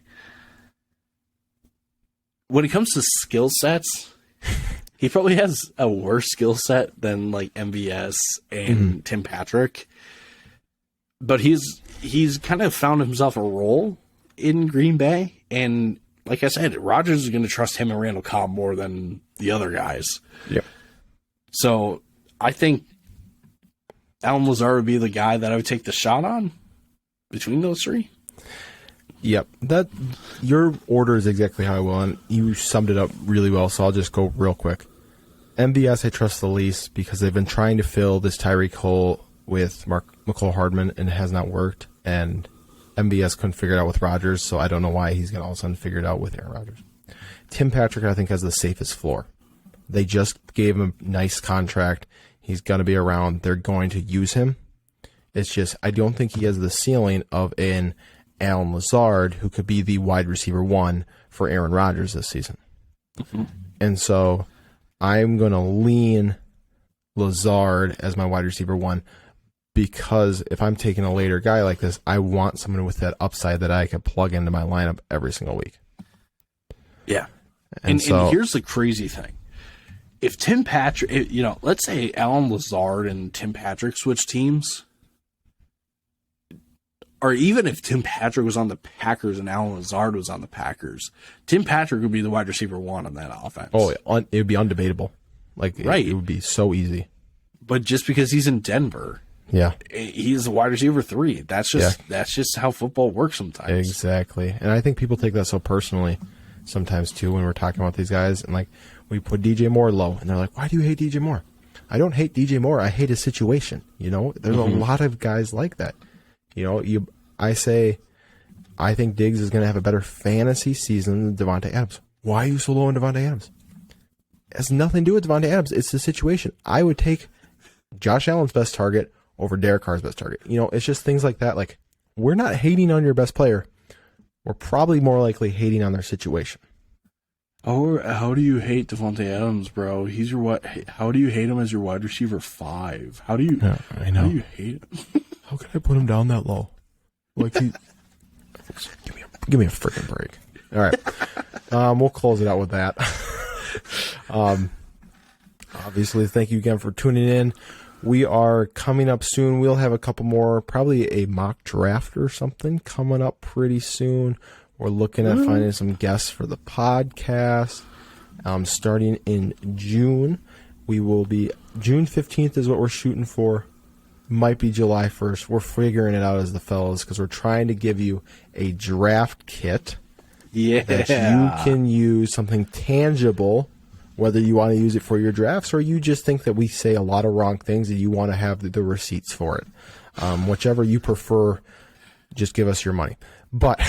[SPEAKER 2] When it comes to skill sets, he probably has a worse skill set than like MVS and Tim Patrick. But he's kind of found himself a role in Green Bay. And like I said, Rodgers is going to trust him and Randall Cobb more than the other guys.
[SPEAKER 1] Yep.
[SPEAKER 2] So I think Allen Lazard would be the guy that I would take the shot on between those three.
[SPEAKER 1] Yep. Your order is exactly how I want. You summed it up really well, so I'll just go real quick. MVS I trust the least because they've been trying to fill this Tyreek hole with McCole Hardman, and it has not worked. And MVS couldn't figure it out with Rodgers, so I don't know why he's going to all of a sudden figure it out with Aaron Rodgers. Tim Patrick, I think, has the safest floor. They just gave him a nice contract. He's going to be around. They're going to use him. It's just, I don't think he has the ceiling of an Allen Lazard, who could be the wide receiver 1 for Aaron Rodgers this season. Mm-hmm. And so I'm going to lean Lazard as my wide receiver 1. Because if I'm taking a later guy like this, I want someone with that upside that I can plug into my lineup every single week.
[SPEAKER 2] Yeah. And here's the crazy thing. If Tim Patrick, let's say Allen Lazard and Tim Patrick switch teams, or even if Tim Patrick was on the Packers and Allen Lazard was on the Packers, Tim Patrick would be the wide receiver 1 on that offense.
[SPEAKER 1] Oh, it would be undebatable. Right. It would be so easy.
[SPEAKER 2] But just because he's in Denver...
[SPEAKER 1] Yeah,
[SPEAKER 2] he's a wide receiver 3. That's just how football works sometimes.
[SPEAKER 1] Exactly, and I think people take that so personally sometimes too when we're talking about these guys. And like we put DJ Moore low, and they're like, "Why do you hate DJ Moore?" I don't hate DJ Moore. I hate his situation. There's a lot of guys like that. I think Diggs is going to have a better fantasy season than Devontae Adams. Why are you so low on Devontae Adams? It has nothing to do with Devontae Adams. It's the situation. I would take Josh Allen's best target over Derek Carr's best target. It's just things like that. Like, we're not hating on your best player. We're probably more likely hating on their situation.
[SPEAKER 2] Oh, how do you hate Devontae Adams, bro? He's your what? How do you hate him as your wide receiver 5? How do you?
[SPEAKER 1] Yeah, I know.
[SPEAKER 2] How do you hate him?
[SPEAKER 1] How can I put him down that low? Like give me a freaking break. All right, we'll close it out with that. Obviously, thank you again for tuning in. We are coming up soon. We'll have a couple more, probably a mock draft or something coming up pretty soon. We're looking at finding some guests for the podcast. Starting in June. We will be, June 15th is what we're shooting for. Might be July 1st. We're figuring it out as the fellas because we're trying to give you a draft kit.
[SPEAKER 2] Yeah.
[SPEAKER 1] That you can use, something tangible. Whether you want to use it for your drafts or you just think that we say a lot of wrong things and you want to have the receipts for it. Whichever you prefer, just give us your money. But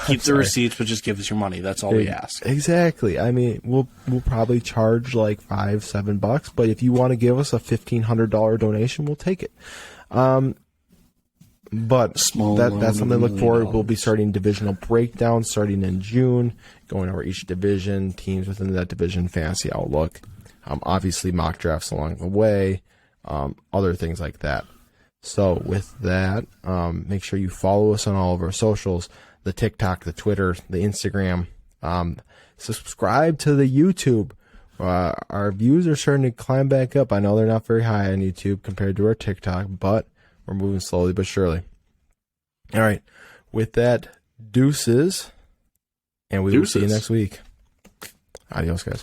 [SPEAKER 2] keep the receipts, but just give us your money. That's all we ask.
[SPEAKER 1] Exactly. I mean, we'll probably charge like $5-7, but if you want to give us a $1,500 donation, we'll take it. But that's something to look forward. We'll be starting divisional breakdown starting in June, going over each division, teams within that division, fantasy outlook, obviously mock drafts along the way, other things like that. So with that, make sure you follow us on all of our socials, the TikTok, the Twitter, the Instagram. Subscribe to the YouTube. Our views are starting to climb back up. I know they're not very high on YouTube compared to our TikTok, but we're moving slowly but surely. All right. With that, deuces. And we will see you next week. Adios, guys.